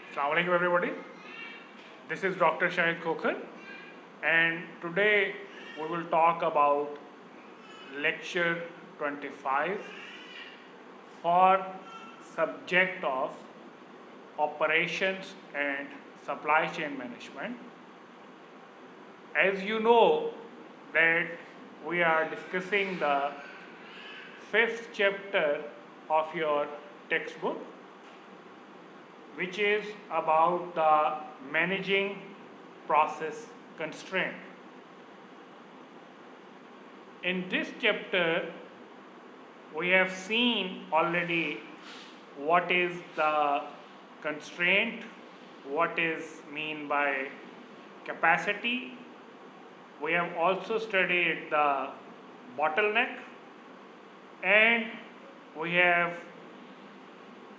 Assalamu alaikum everybody. This is Dr. Shahid Khokhar and today we will talk about lecture 25 for subject of operations and supply chain management. As you know that we are discussing the fifth chapter of your textbook, which is about the managing process constraint. In this chapter, we have seen already what is the constraint, what is mean by capacity. We have also studied the bottleneck and we have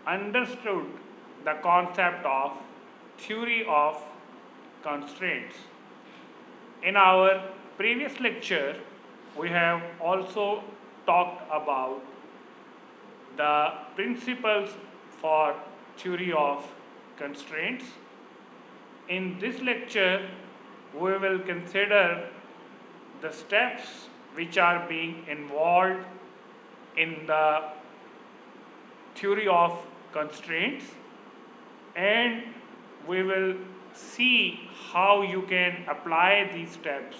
understood the concept of theory of constraints. In our previous lecture, we have also talked about the principles for theory of constraints. In this lecture, we will consider the steps which are being involved in the theory of constraints, and we will see how you can apply these steps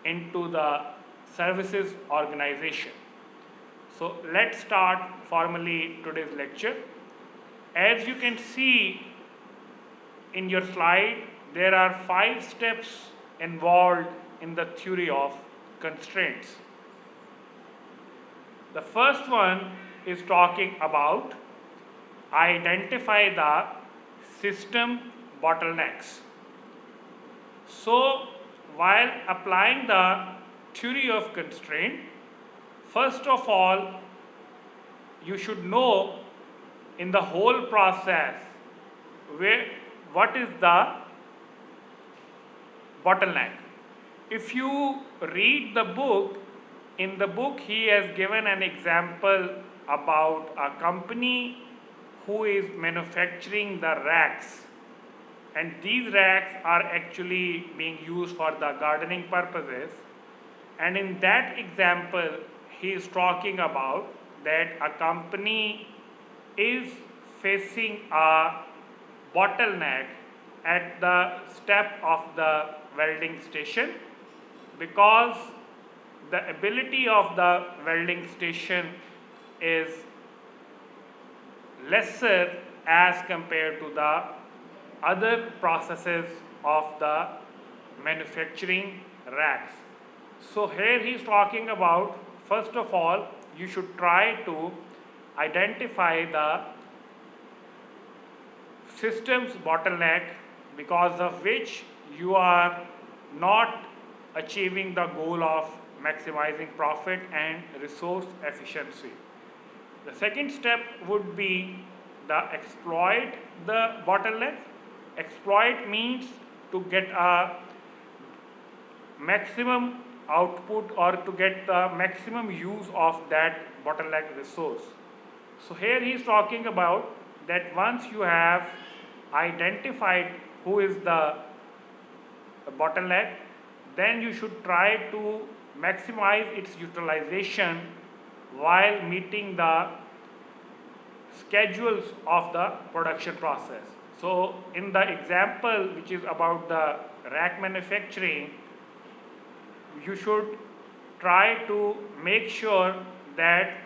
into the services organization. So let's start formally today's lecture. As you can see in your slide, there are 5 steps involved in the theory of constraints. The first one is talking about identify the system bottlenecks. So while applying the theory of constraint, first of all, you should know in the whole process what is the bottleneck. If you read the book, in the book he has given an example about a company who is manufacturing the racks, and these racks are actually being used for the gardening purposes. And in that example, he is talking about that a company is facing a bottleneck at the step of the welding station because the ability of the welding station is lesser as compared to the other processes of the manufacturing racks. So here he is talking about, first of all, you should try to identify the systems bottleneck because of which you are not achieving the goal of maximizing profit and resource efficiency. The second step would be the exploit the bottleneck. Exploit means to get a maximum output or to get the maximum use of that bottleneck resource. So here he is talking about that once you have identified who is the bottleneck, then you should try to maximize its utilization while meeting the schedules of the production process. So in the example which is about the rack manufacturing, you should try to make sure that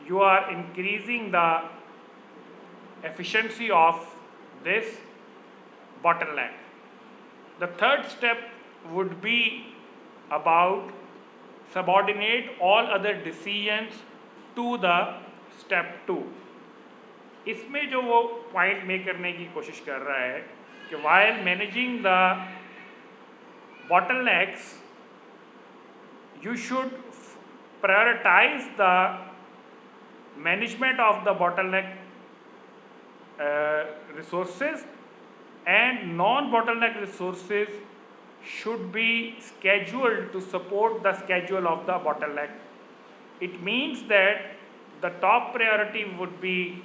you are increasing the efficiency of this bottleneck. The third step would be about subordinate all other decisions to the step 2. इसमें जो वो point make करने की कोशिश कर रहा है कि while managing the bottlenecks, you should prioritize the management of the bottleneck resources, and non-bottleneck resources should be scheduled to support the schedule of the bottleneck. It means that the top priority would be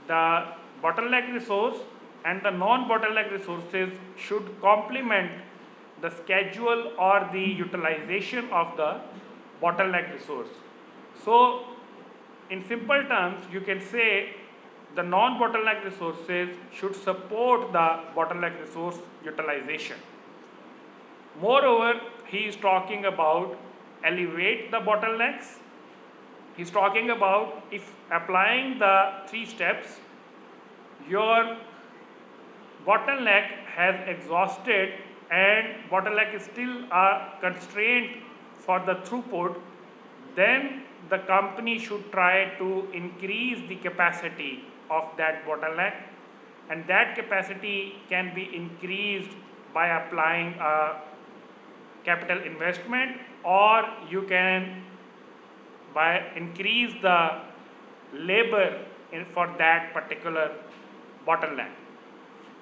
the bottleneck resource and the non-bottleneck resources should complement the schedule or the utilization of the bottleneck resource. So, in simple terms, you can say the non-bottleneck resources should support the bottleneck resource utilization. Moreover, he is talking about elevate the bottlenecks. He's talking about if applying the 3 steps, your bottleneck has exhausted and bottleneck is still a constraint for the throughput, then the company should try to increase the capacity of that bottleneck, and that capacity can be increased by applying a capital investment, or you can by increase the labor for that particular bottleneck.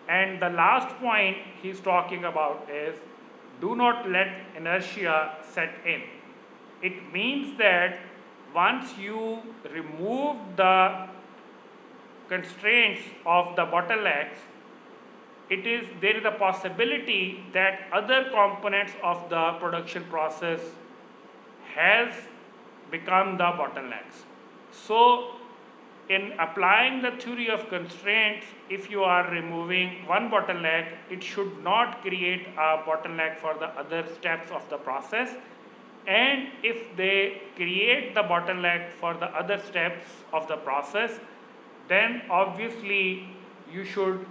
And the last point he's talking about is do not let inertia set in. It means that once you remove the constraints of the bottlenecks, there is a possibility that other components of the production process has become the bottlenecks. So, in applying the theory of constraints, if you are removing one bottleneck, it should not create a bottleneck for the other steps of the process. And if they create the bottleneck for the other steps of the process, then obviously you should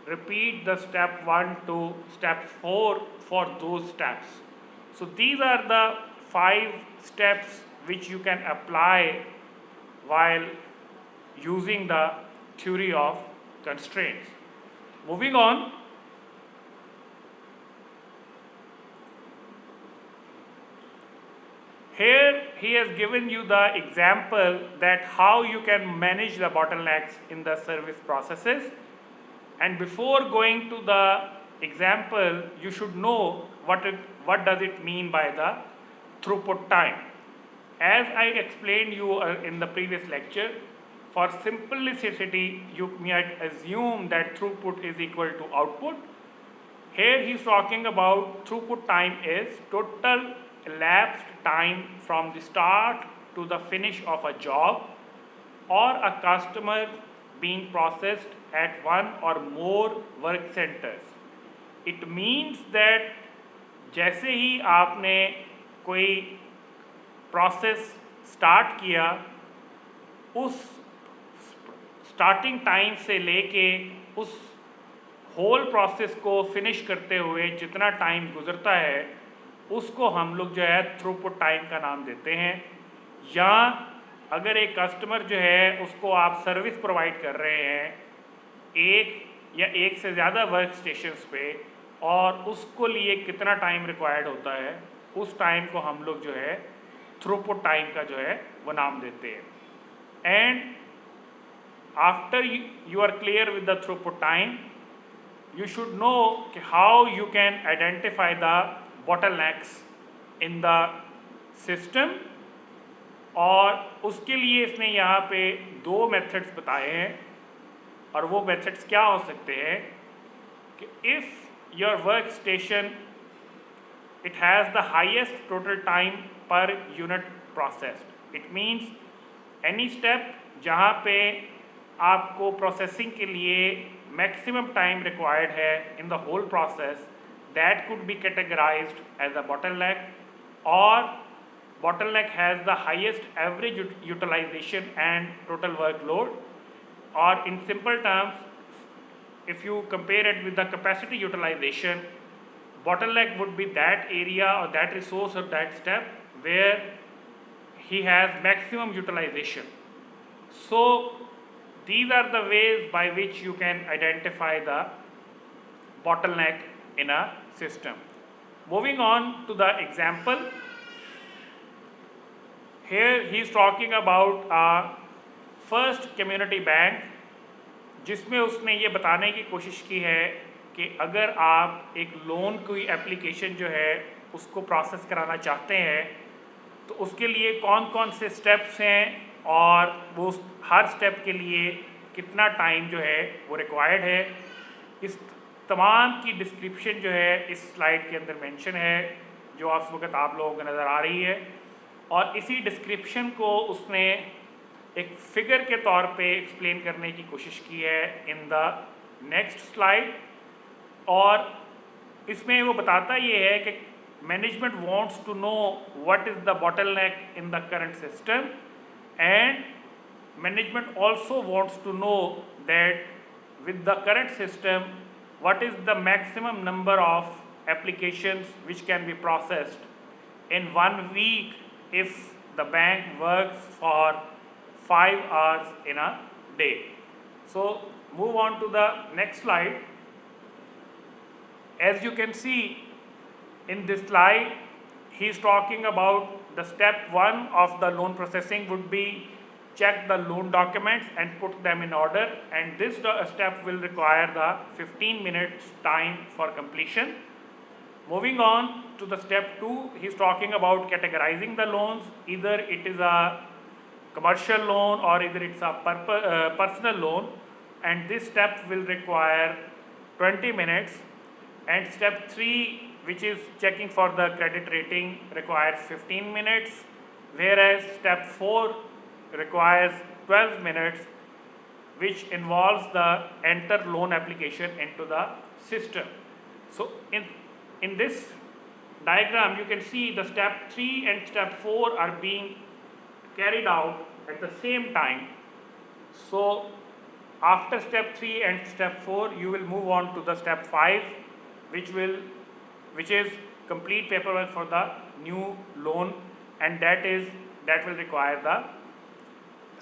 repeat the step 1 to step 4 for those steps. So these are the 5 steps which you can apply while using the theory of constraints. Moving on, here he has given you the example that how you can manage the bottlenecks in the service processes. And before going to the example, you should know what does it mean by the throughput time. As I explained you in the previous lecture, for simplicity, you might assume that throughput is equal to output. Here he is talking about throughput time is total elapsed time from the start to the finish of a job or a customer being processed at one or more work centers. It means that जैसे ही आपने कोई process start किया, उस starting time से लेके उस whole process को finish करते हुए जितना टाइम गुजरता है, उसको हम लोग जो है थ्रूपुट टाइम का नाम देते हैं। या अगर एक कस्टमर जो है उसको आप सर्विस प्रोवाइड कर रहे हैं एक या एक से ज़्यादा वर्क स्टेशंस पे, और उसको लिए कितना टाइम रिक्वायर्ड होता है, उस टाइम को हम लोग जो है थ्रूपुट टाइम का जो है वो नाम देते हैं। And after you are clear with the throughput time, you should know how you can identify the bottlenecks in the system, और उसके लिए इसने यहाँ पे 2 मेथड्स बताए हैं। और वो मेथड्स क्या हो सकते हैं कि if your work station it has the highest total time per unit processed, it means any step जहाँ पे आपको प्रोसेसिंग के लिए मैक्सिमम टाइम रिक्वायर्ड है in the whole process, that could be categorized as a bottleneck, or bottleneck has the highest average utilization and total workload. Or in simple terms, if you compare it with the capacity utilization, bottleneck would be that area or that resource or that step where he has maximum utilization. So these are the ways by which you can identify the bottleneck in a system. Moving on to the example, here he is talking about a first community bank, जिसमें उसने ये बताने की कोशिश की है कि अगर आप एक लोन की एप्लीकेशन जो है उसको प्रोसेस कराना चाहते हैं तो उसके लिए कौन कौन से स्टेप्स हैं और वो हर स्टेप के लिए कितना टाइम जो है वो रिक्वायर्ड है। इस तमाम की डिस्क्रिप्शन जो है इस स्लाइड के अंदर मेंशन है, जो इस वक्त आप लोगों को नज़र आ रही है। और इसी डिस्क्रिप्शन को उसने एक फिगर के तौर पे एक्सप्लेन करने की कोशिश की है इन द नेक्स्ट स्लाइड। और इसमें वो बताता ये है कि management wants to know what is the bottleneck in the current system, and management also wants to know that with the current system what is the maximum number of applications which can be processed in 1 week if the bank works for 5 hours in a day. So move on to the next slide. As you can see in this slide, he is talking about the step 1 of the loan processing would be check the loan documents and put them in order, and this step will require the 15 minutes time for completion. Moving on to the step 2, he is talking about categorizing the loans. Either it is a commercial loan or either it's a personal loan, and this step will require 20 minutes. And step 3, which is checking for the credit rating, requires 15 minutes, whereas step 4 requires 12 minutes, which involves the enter loan application into the system. So in this diagram you can see the step 3 and step 4 are being carried out at the same time. So after step 3 and step 4 you will move on to the step 5, which is complete paperwork for the new loan, and that will require the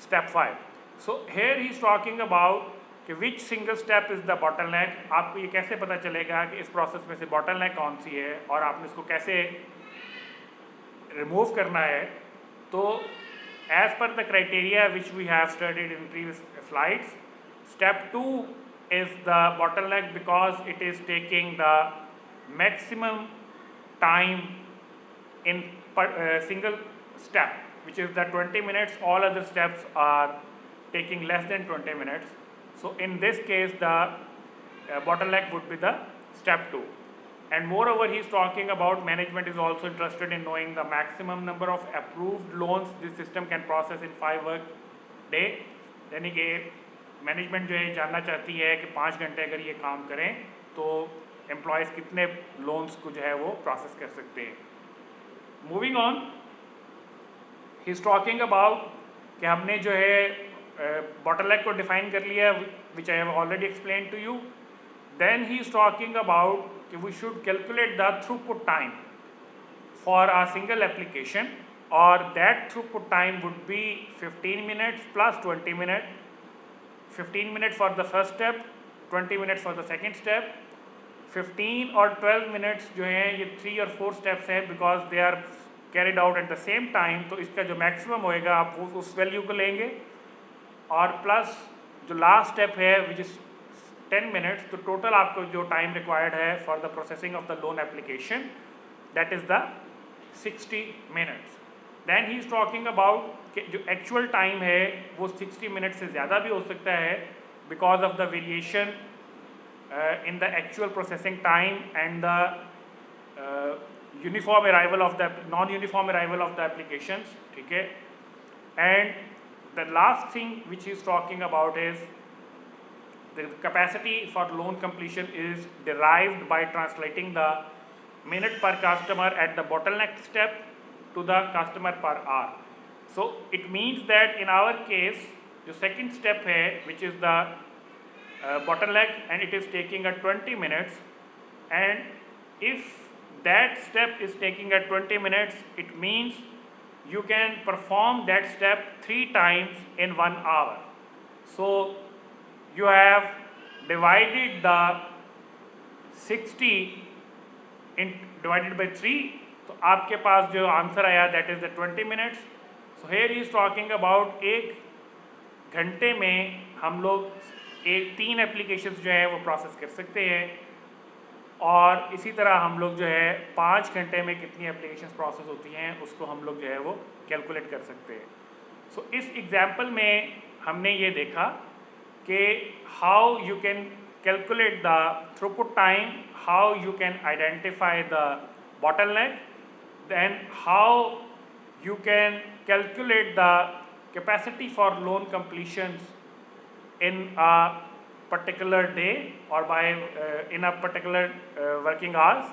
step 5. So here he is talking about कि which single step is the bottleneck. आपको ये कैसे पता चलेगा कि इस process में से bottleneck कौन सी है और आपने इसको कैसे रिमूव करना है। तो as per the criteria which we have studied in previous slides, step 2 is the bottleneck because it is taking the maximum time in single step, which is the 20 minutes. All other steps are taking less than 20 minutes. So in this case the bottleneck would be the step 2. And moreover he is talking about management is also interested in knowing the maximum number of approved loans this system can process in 5 work day. यानी कि management जो है जानना चाहती है कि 5 घंटे अगर ये काम करें तो एम्प्लॉयज़ कितने लोन्स को जो है वो प्रोसेस कर सकते हैं। Moving on, he is talking about कि हमने जो है बॉटलनेक को डिफाइन कर लिया, which I have already explain to you. Then he is talking about कि we should calculate the throughput time for a single application, और that throughput time would be 15 minutes plus 20 minute. 15 minute for the first step, 20 minute for the second step. 15 और 12 minutes जो हैं ये 3 और 4 steps हैं because they are carried out at the same time. तो इसका जो मैक्सिमम होएगा आप वो उस वैल्यू को लेंगे, और प्लस जो लास्ट स्टेप है विच इज़ 10 मिनट्स। तो टोटल आपको जो टाइम रिक्वायर्ड है for the processing of the loan application that is the 60 minutes. Then he is talking about कि जो एक्चुअल टाइम है वो 60 मिनट से ज़्यादा भी हो सकता है because of the variation in the actual processing time and the uniform arrival of the non-uniform arrival of the applications, ठीक है। And the last thing which he is talking about is the capacity for loan completion is derived by translating the minute per customer at the bottleneck step to the customer per hour. So it means that in our case जो second step है which is the bottleneck and it is taking at 20 minutes, and if that step is taking at 20 minutes it means you can perform that step 3 times in 1 hour. So you have divided the 60 divided by 3, तो आपके पास जो answer आया that is the 20 minutes. So here he is talking about 1 घंटे में हम लोग 3 applications जो है वो प्रोसेस कर सकते हैं, और इसी तरह हम लोग जो है 5 घंटे में कितनी एप्लीकेशंस प्रोसेस होती हैं उसको हम लोग जो है वो कैलकुलेट कर सकते हैं। सो इस एग्जांपल में हमने ये देखा कि how you can calculate the throughput time, how you can identify the bottleneck, then how you can calculate the capacity for loan completions in a particular day or by in a particular working hours,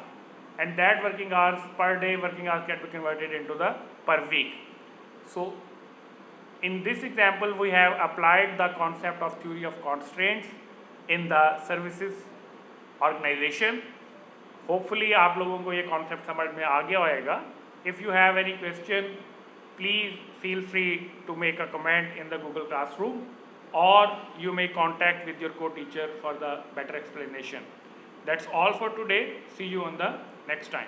and that working hours per day working hours can be converted into the per week. So in this example we have applied the concept of theory of constraints in the services organization. Hopefully आप लोगों को ये concept समझ में आ गया होगा. If you have any question, please feel free to make a comment in the Google Classroom, or you may contact with your co-teacher for the better explanation. That's all for today. See you on the next time.